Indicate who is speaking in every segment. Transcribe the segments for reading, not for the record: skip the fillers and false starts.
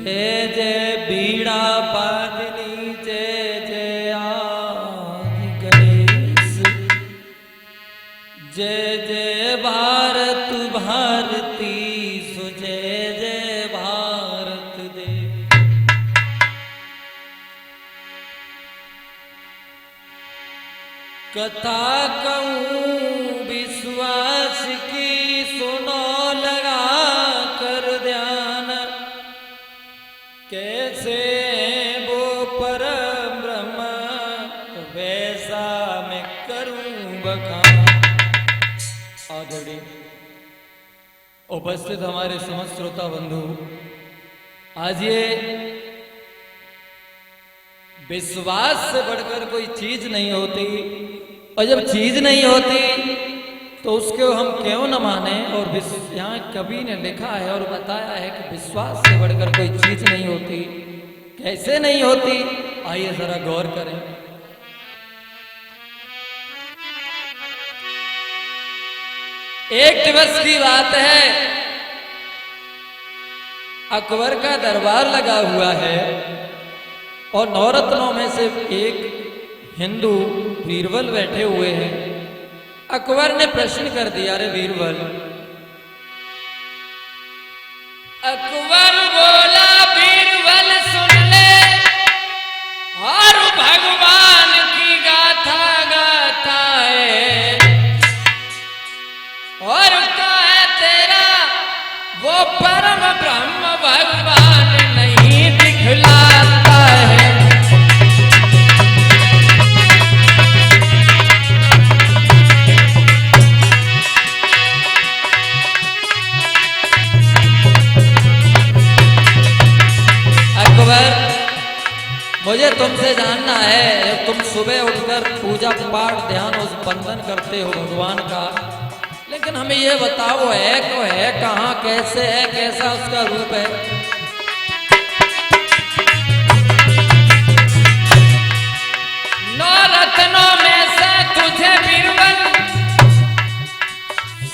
Speaker 1: जय जय बीड़ा पादनी, जय जय आदि गणेश, जय जय भारत भारती, सो जय जय भारत देव। कथा कहूँ विश्वास की, सुनो लगा कर ध्यान, कैसे वो परम ब्रह्म वैसा मैं करूं बखान। आदरणीय उपस्थित हमारे समस्त श्रोता बंधु, आज ये विश्वास से बढ़कर कोई चीज नहीं होती, और जब चीज नहीं होती तो उसको हम क्यों न माने। और यहाँ कवि ने लिखा है और बताया है कि विश्वास से बढ़कर कोई चीज नहीं होती। कैसे नहीं होती, आइए जरा गौर करें। एक दिवस की बात है, अकबर का दरबार लगा हुआ है और नवरत्नों में से एक हिंदू बीरबल बैठे हुए हैं। अकबर ने प्रश्न कर दिया, अरे बीरबल। अकबर बोला, बीरबल सुन ले और भगवान की गाथा गाता है, और कहे तेरा वो परम ब्रह्म भगवान नहीं दिखलाता है। मुझे तुमसे जानना है, तुम सुबह उठकर पूजा पाठ ध्यान उस बंधन करते हो भगवान का, लेकिन हमें ये बताओ है तो है कहाँ, कैसे है, कैसा उसका रूप है। नौ रत्नों में से तुझे बीरबल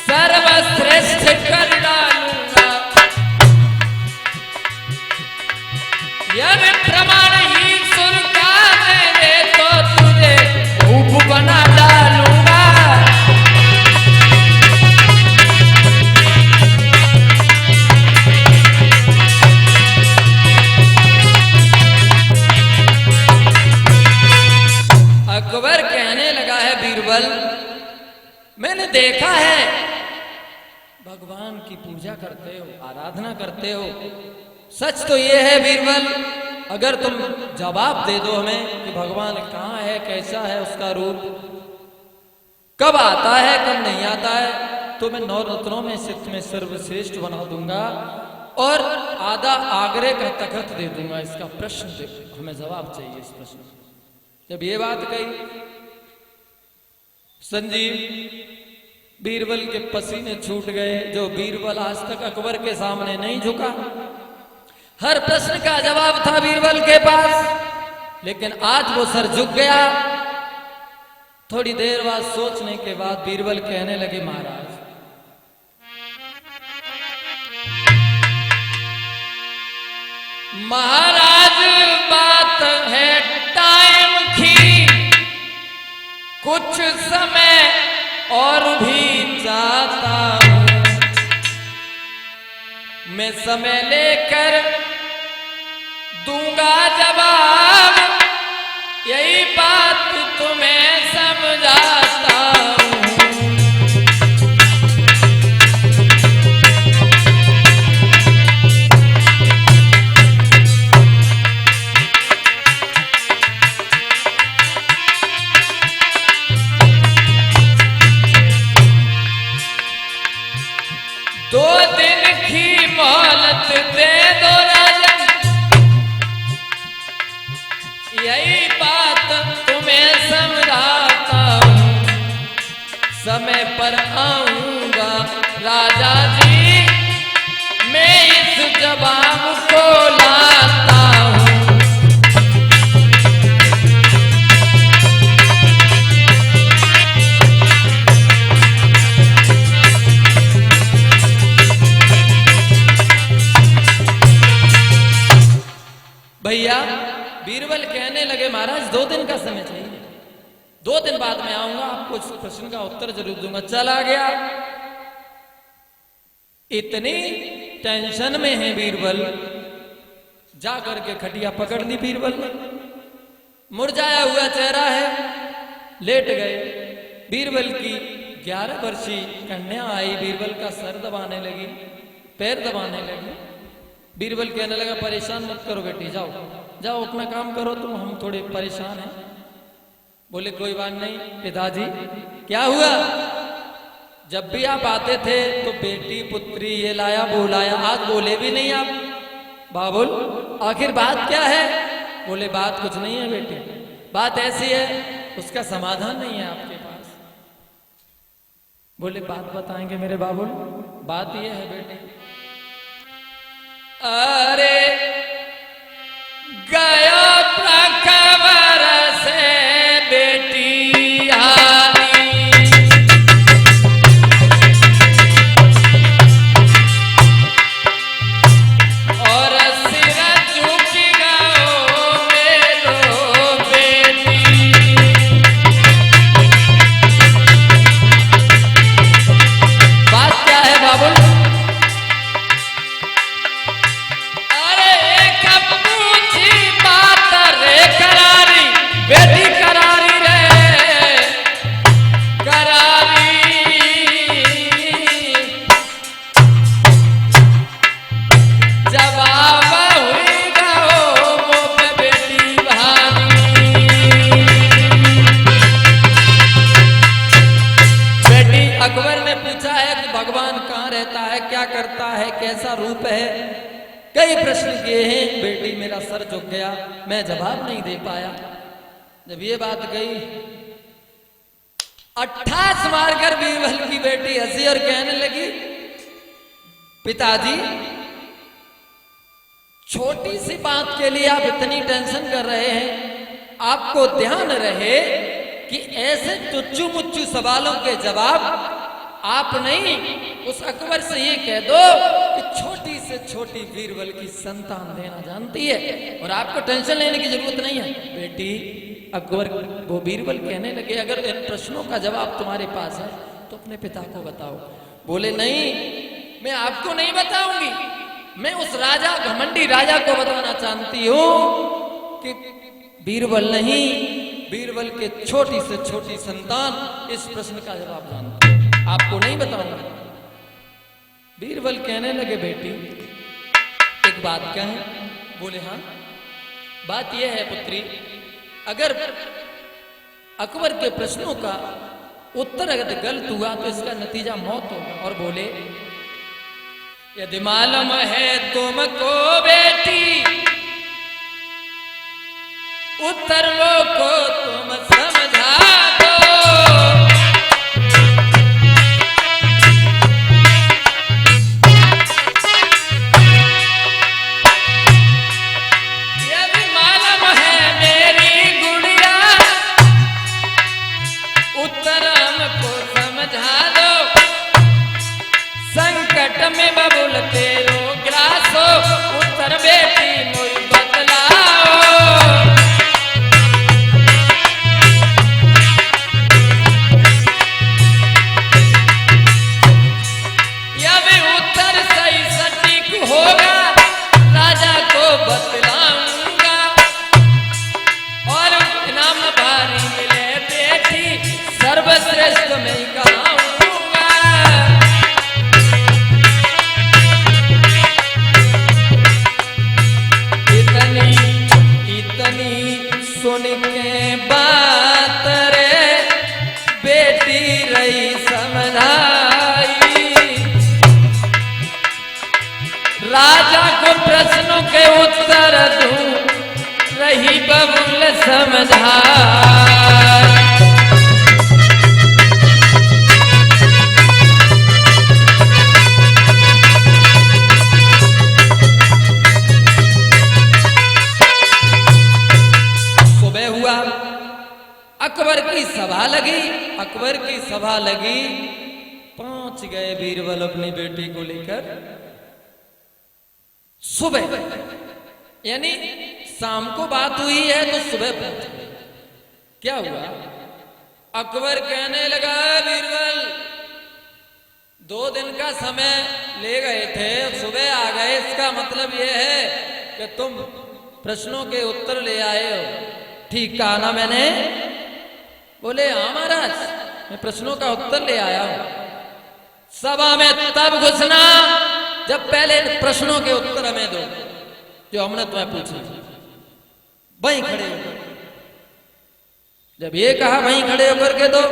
Speaker 1: सर्वश्रेष्ठ कर डालूंगा, यदि प्रमाण ही दे तो तुझे धूप बना डालूंगा। अकबर कहने लगा है, बीरबल मैंने देखा है भगवान की पूजा करते हो, आराधना करते हो। सच तो ये है बीरबल, अगर तुम जवाब दे दो हमें कि भगवान कहाँ है, कैसा है उसका रूप, कब आता है कब नहीं आता है, तो मैं नौ रत्नों में से तुम्हें सर्वश्रेष्ठ बना दूंगा और आधा आगरे का तखत दे दूंगा। इसका प्रश्न दे, हमें जवाब चाहिए इस प्रश्न। जब ये बात कही, संजीव बीरबल के पसीने छूट गए। जो बीरबल आज तक अकबर के सामने नहीं झुका, हर प्रश्न का जवाब था बीरबल के पास, लेकिन आज वो सर झुक गया। थोड़ी देर बाद सोचने के बाद बीरबल कहने लगे, महाराज बात है टाइम की, कुछ समय और भी चाहता हूं, मैं समय लेकर दूंगा जवाब, यही बात तुम्हें समझाता हूं। दो दिन की मोहलत दे दो राजन, यही बात तुम्हें समझाता हूं, समय पर आऊंगा राजा जी, मैं इस जवाब को लाता हूं। भैया बीरबल कहने लगे महाराज 2 दिन का समय चाहिए, 2 दिन बाद में आऊंगा, आपको इस प्रश्न का उत्तर जरूर दूंगा। चला गया। इतनी टेंशन में है बीरबल, जा करके खटिया पकड़ ली बीरबल ने, मुरझाया हुआ चेहरा है, लेट गए। बीरबल की 11 वर्षीय कन्या आई, बीरबल का सर दबाने लगी, पैर दबाने लगी। बीरबल कहने लगा परेशान मत करो बेटी, जाओ जाओ अपना काम करो तुम, हम थोड़े परेशान हैं। बोले कोई बात नहीं पिताजी। क्या हुआ? जब भी आप आते थे तो बेटी पुत्री ये लाया वो लाया, आज बोले भी नहीं आप। बाबुल आखिर बात क्या है? बोले बात कुछ नहीं है बेटी, बात ऐसी है उसका समाधान नहीं है आपके पास। बोले बात बताएंगे मेरे बाबुल? बात ये है बेटी, अरे गया प्रकबर से बेटी आई, और सिर झुक गयो मेरो बेटी। बात क्या है बाबुल? बेटी करारी रे करारी, जवाब हुई गो मुख बेटी भारी। बेटी अकबर ने पूछा है कि भगवान कहाँ रहता है, क्या करता है, कैसा रूप है, कई प्रश्न किए हैं। बेटी मेरा सर झुक गया, मैं जवाब नहीं दे पाया। जब ये बात गई 28 मारकर बीरबल की बेटी हंसी और कहने लगी पिताजी छोटी सी बात के लिए आप इतनी टेंशन कर रहे हैं, आपको ध्यान रहे कि ऐसे टुच्चू मुच्चू सवालों के जवाब आप नहीं, उस अकबर से ये कह दो कि छोटी से छोटी बीरबल की संतान देना जानती है और आपको टेंशन लेने की जरूरत नहीं है। बेटी अकबर वो बीरबल कहने लगे अगर इन प्रश्नों का जवाब तुम्हारे पास है तो अपने पिता को बताओ। बोले नहीं मैं आपको नहीं बताऊंगी, मैं उस राजा घमंडी राजा को बताना चाहती हूं कि बीरबल नहीं, बीरबल के छोटी से छोटी संतान इस प्रश्न का जवाब जानती है, आपको नहीं बताऊंगा। बीरबल कहने लगे बेटी एक बात क्या है? बोले हाँ बात यह है पुत्री, अगर अकबर के प्रश्नों का उत्तर अगर गलत हुआ तो इसका नतीजा मौत होगा। और बोले यदि मालूम है तुमको बेटी उत्तर वो को तुम समझा दो, में बबुल तेरो ग्रासो उत्तर बेटी मोई बतलाओ। या भी उत्तर सही सटीक होगा राजा को बतलाऊंगा और इनाम भारी मिले बेटी सर्वश्रेष्ठ में कहूंगा। सुन के बात रे बेटी रही समझाई, राजा को प्रश्नों के उत्तर दूं रही बबुल समझाई। अकबर की सभा लगी, अकबर की सभा लगी, पहुंच गए बीरबल अपनी बेटी को लेकर। सुबह यानी शाम को बात हुई है तो सुबह पूछ। क्या हुआ? अकबर कहने लगा, बीरबल 2 दिन का समय ले गए थे, सुबह आ गए, इसका मतलब यह है कि तुम प्रश्नों के उत्तर ले आए हो। ठीक कहा ना मैंने? बोले हाँ महाराज, मैं प्रश्नों का उत्तर ले आया हूं। सभा में तब घुसना जब पहले प्रश्नों के उत्तर हमें दो जो हमने तुम्हें पूछे। वहीं खड़े होकर, जब ये कहा वहीं खड़े होकर के दो,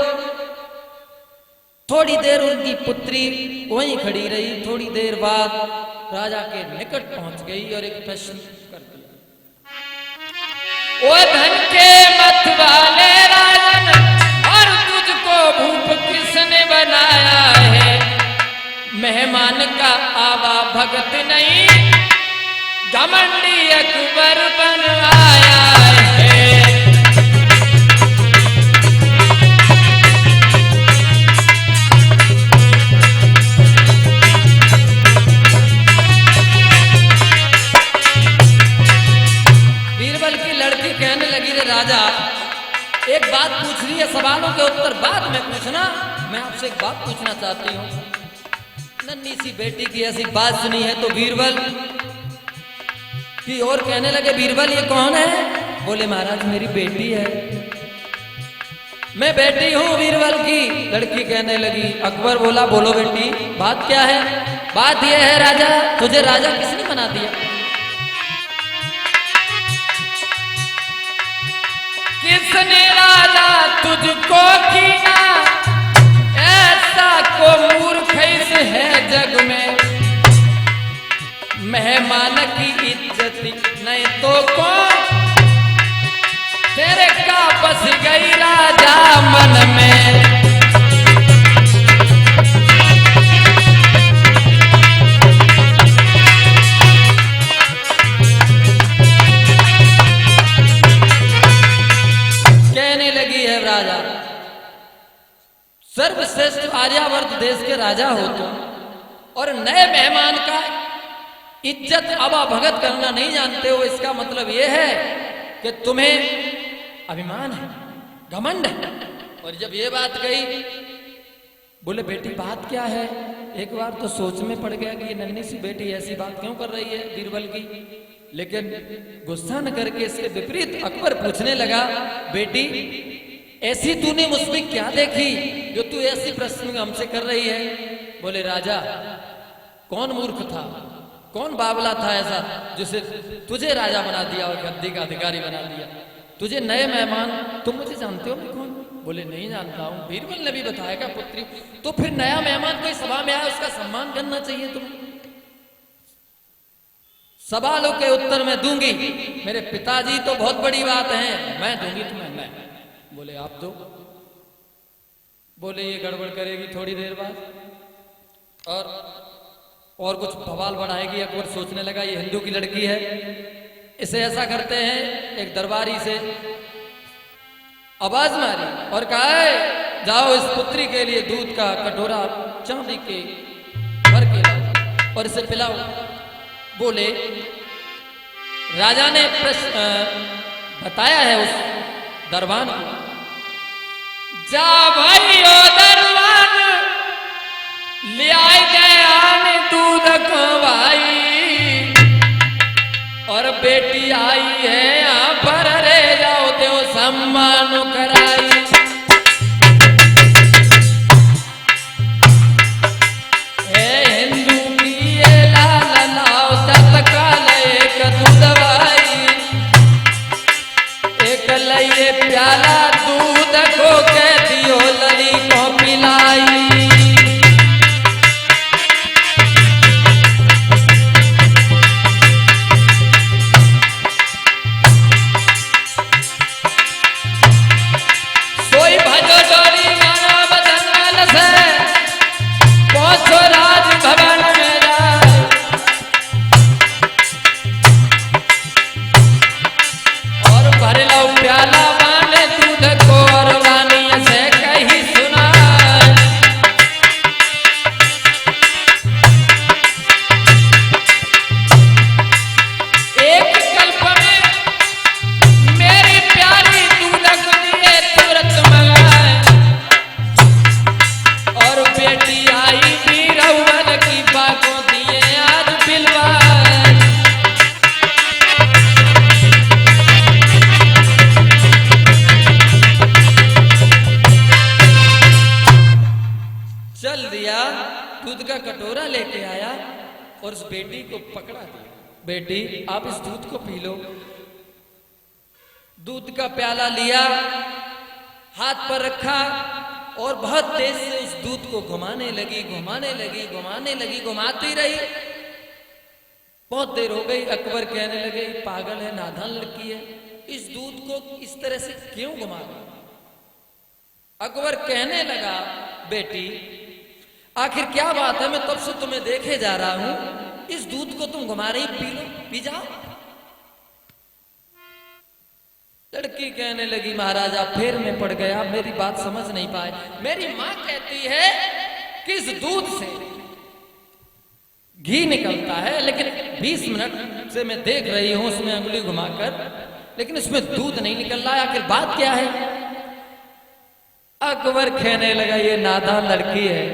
Speaker 1: थोड़ी देर उनकी पुत्री वहीं खड़ी रही। थोड़ी देर बाद राजा के निकट पहुंच गई और एक प्रश्न कर दिया। ओ धन के मत वाले राजन, और तुझको भूप किसने बनाया है? मेहमान का आवा भगत नहीं, घमंडी अकबर बनवाया है। बीरबल की लड़की कहने लगी, रे राजा, एक बात पूछ रही है, सवालों के उत्तर बाद में पूछना। मैं आपसे एक बात पूछना चाहती हूँ। नन्ही सी बेटी की ऐसी बात सुनी है तो बीरबल की और कहने लगे, बीरबल ये कौन है? बोले महाराज मेरी बेटी है, मैं बेटी हूं बीरबल की। लड़की कहने लगी। अकबर बोला, बोलो बेटी, बात क्या है? बात यह है राजा, तुझे राजा किसने बना दिया? किसने राजा तुझको किया? ऐसा को मूर्ख है जग में, मेहमान की इज्जत नहीं तो कौन? तेरे का बस गई राजा मन में। कहने लगी है राजा, सर्वश्रेष्ठ आर्यावर्त देश के राजा हो तुम, और नए मेहमान का इज्जत अबा भगत करना नहीं जानते हो। इसका मतलब यह है कि तुम्हें अभिमान है, घमंड है। और जब ये बात कही, बोले बेटी बात क्या है? एक बार तो सोच में पड़ गया कि ये नन्ही सी बेटी ऐसी बात क्यों कर रही है बीरबल की। लेकिन गुस्सा न करके इसके विपरीत अकबर पूछने लगा, बेटी ऐसी तूने मुझमें क्या देखी जो तू ऐसी प्रश्न हमसे कर रही है? बोले राजा, कौन मूर्ख था, कौन बावला था ऐसा जिसे तुझे राजा बना दिया और गद्दी का अधिकारी बना दिया? तुझे नए मेहमान, तुम मुझे जानते हो मैं कौन? बोले नहीं जानता हूं। बीरबल ने भी बताया पुत्री, तो फिर नया मेहमान कोई सभा में आया उसका सम्मान करना चाहिए तुम्हें। सवालों के उत्तर मैं दूंगी, मेरे पिताजी तो बहुत बड़ी बात है, मैं दूंगी तुम्हें। मैं बोले आप दो। बोले ये गड़बड़ करेगी थोड़ी देर बाद और कुछ बवाल बढ़ाएगी। अकबर सोचने लगा ये हिंदू की लड़की है, इसे ऐसा करते हैं। एक दरबारी से आवाज मारी और कहा है जाओ इस पुत्री के लिए दूध का कटोरा चांदी के भर के लाओ और इसे पिलाओ। बोले राजा ने प्रश्न बताया है उस दरबान को, जा भाई ओ दरबान ले आए गए दूध को भाई, और बेटी आई है यहाँ पर, रे जाओ दो सम्मान कराई। हिंदू की ये लाल लाओ तत्काल एक दूध भाई, एक लइए प्याला दूध को कह दियो लड़ी को पिलाई। और उस बेटी को पकड़ा दिया। बेटी आप इस दूध को पी लो। दूध का प्याला लिया, हाथ पर रखा और बहुत तेज से उस दूध को घुमाने लगी, घुमाने लगी, घुमाने लगी, घुमाती रही। बहुत देर हो गई। अकबर कहने लगे पागल है, नादान लड़की है, इस दूध को इस तरह से क्यों घुमा रही? अकबर कहने लगा बेटी आखिर क्या बात है, मैं तब से तुम्हें देखे जा रहा हूं, इस दूध को तुम घुमा रही, पी लो, पी जाओ। लड़की कहने लगी महाराजा फेर में पड़ गया, मेरी बात समझ नहीं पाए। मेरी माँ कहती है कि इस दूध से घी निकलता है, लेकिन 20 मिनट से मैं देख रही हूं उसमें अंगुली घुमाकर, लेकिन इसमें दूध नहीं निकल रहा है, आखिर बात क्या है? अकबर कहने लगा ये नादान लड़की है,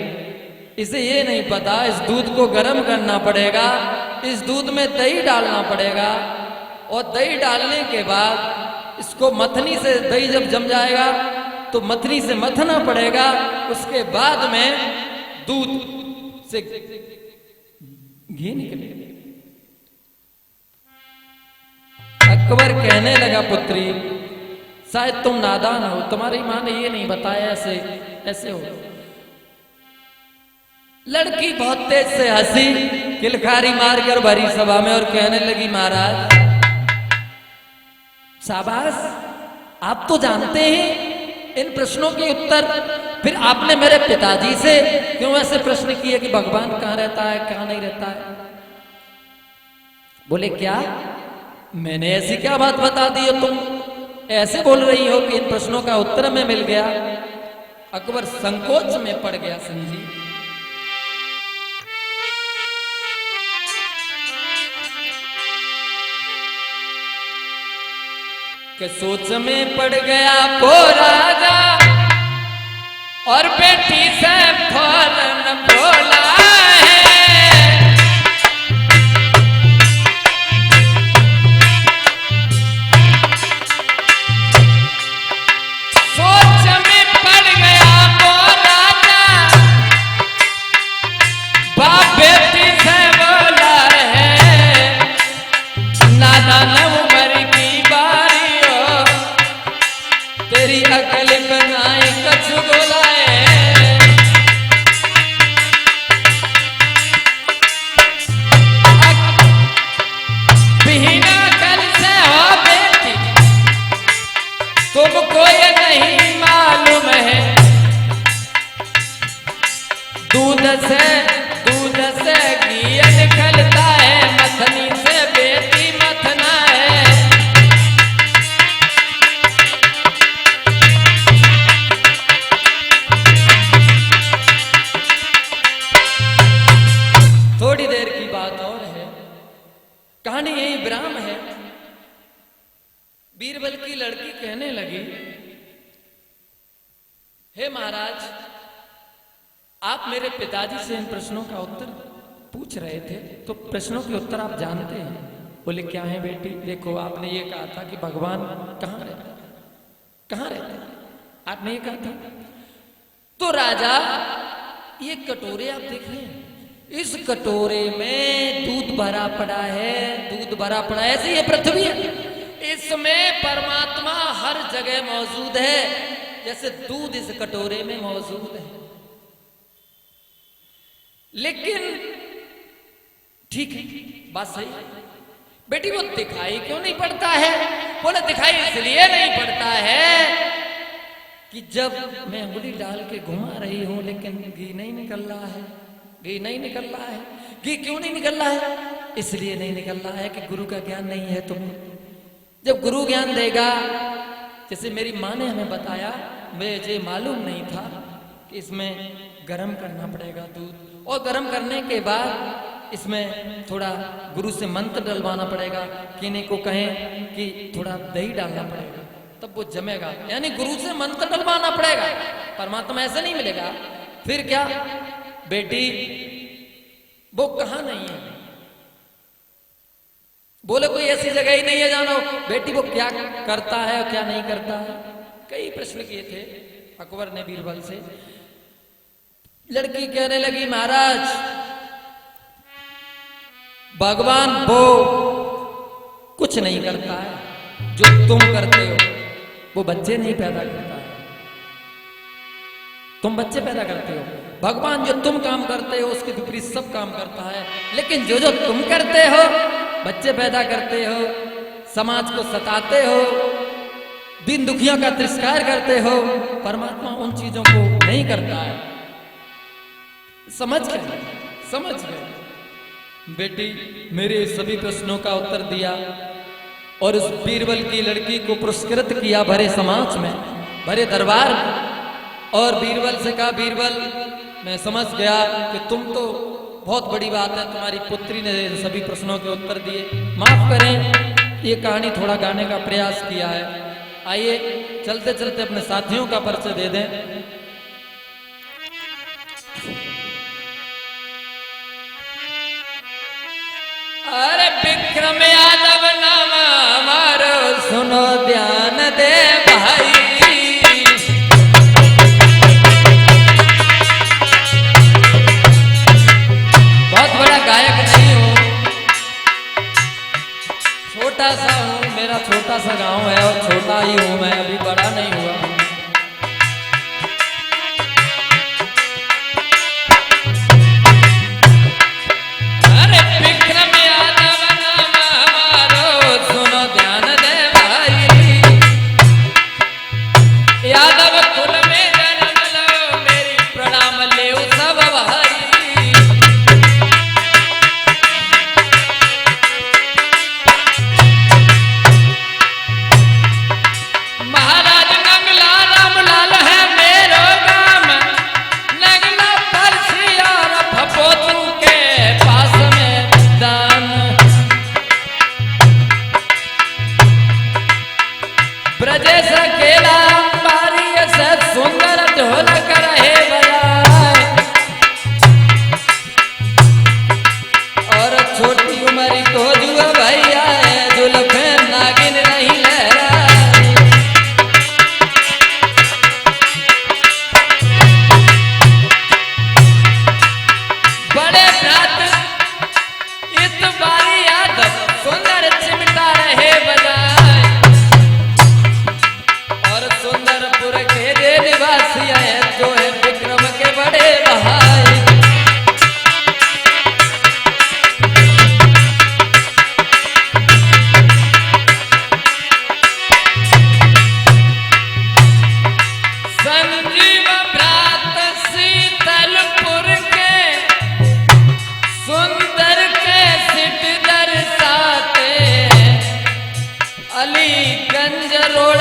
Speaker 1: इसे ये नहीं पता इस दूध को गर्म करना पड़ेगा, इस दूध में दही डालना पड़ेगा और दही डालने के बाद इसको मथनी से, दही जब जम जाएगा तो मथनी से मथना पड़ेगा, उसके बाद में दूध से घी निकलेगा। अकबर कहने लगा पुत्री शायद तुम नादान हो, तुम्हारी माँ ने ये नहीं बताया ऐसे ऐसे हो। लड़की बहुत तेज से हंसी, किलकारी मारकर भरी सभा में और कहने लगी महाराज शाबाश, आप तो जानते हैं इन प्रश्नों के उत्तर, फिर आपने मेरे पिताजी से क्यों ऐसे प्रश्न किए कि भगवान कहाँ रहता है, कहाँ नहीं रहता है? बोले क्या मैंने ऐसी क्या बात बता दी हो, तुम ऐसे बोल रही हो कि इन प्रश्नों का उत्तर में मिल गया? अकबर संकोच में पड़ गया संजी। कि सोच में पड़ गया वो राजा और बेटी से फौरन बोला है, सोच में पड़ गया वो राजा, बाप बेटी से बोला है, नादान उम्र की बारी हो, तेरी अकल बनाए कछु बोलाए। बिना कल से हो बेटी तुमको ये नहीं मालूम है, दूध से घी निकलता है, मथनी से बेटी मथना है। थोड़ी देर की बात और है, कहानी यही विराम है। बीरबल की लड़की कहने लगी हे महाराज आप मेरे पिताजी से इन प्रश्नों का उत्तर पूछ रहे थे, तो प्रश्नों के उत्तर आप जानते हैं? बोले क्या है बेटी? देखो आपने ये कहा था कि भगवान कहाँ रहते हैं, कहाँ रहते हैं, आपने ये कहा था। तो राजा ये कटोरे आप देख रहे हैं, इस कटोरे में दूध भरा पड़ा है, दूध भरा पड़ा है, ऐसे ये पृथ्वी है, इसमें परमात्मा हर जगह मौजूद है, जैसे दूध इस कटोरे में मौजूद है। लेकिन ठीक है, बात सही है बेटी, वो दिखाई क्यों नहीं पड़ता है? बोले दिखाई इसलिए नहीं पड़ता है कि जब मैं उंगली डाल के घुमा रही हूं लेकिन घी नहीं निकल रहा है, घी नहीं निकल रहा है। घी क्यों नहीं निकल रहा है? इसलिए नहीं निकल रहा है कि गुरु का ज्ञान नहीं है तुम्हें। जब गुरु ज्ञान देगा, जैसे मेरी माँ ने हमें बताया, मुझे मालूम नहीं था कि इसमें गर्म करना पड़ेगा दूध, और गर्म करने के बाद इसमें थोड़ा गुरु से मंत्र डलवाना पड़ेगा, किन्हीं को कहें कि थोड़ा दही डालना पड़ेगा, तब वो जमेगा। यानी गुरु से मंत्र डलवाना पड़ेगा, परमात्मा ऐसे नहीं मिलेगा। फिर क्या बेटी वो कहाँ नहीं है? बोले कोई ऐसी जगह ही नहीं है जानो। बेटी वो क्या करता है और क्या नहीं करता है? कई प्रश्न किए थे अकबर ने बीरबल से। लड़की कहने लगी महाराज भगवान वो कुछ नहीं करता है जो तुम करते हो। वो बच्चे नहीं पैदा करता है, तुम बच्चे पैदा करते हो। भगवान जो तुम काम करते हो उसके विपरीत सब काम करता है। लेकिन जो जो तुम करते हो, बच्चे पैदा करते हो, समाज को सताते हो, दीन दुखियों का तिरस्कार करते हो, परमात्मा उन चीजों को नहीं करता है। समझ गए? समझ गए? बेटी मेरे सभी प्रश्नों का उत्तर दिया और उस बीरबल की लड़की को पुरस्कृत किया भरे समाज में, भरे दरबार में। और बीरबल से कहा, बीरबल मैं समझ गया कि तुम तो बहुत बड़ी बात है, तुम्हारी पुत्री ने सभी प्रश्नों के उत्तर दिए। माफ करें, ये कहानी थोड़ा गाने का प्रयास किया है। आइए चलते चलते अपने साथियों का परिचय दे दें। अरे विक्रम यादव नाम हमारो, सुनो ध्यान दे भाई। बहुत बड़ा गायक नहीं हूं, छोटा सा हूं। मेरा छोटा सा गांव है और छोटा ही हूं मैं, अभी बड़ा नहीं हुआ। अलीगंज रोड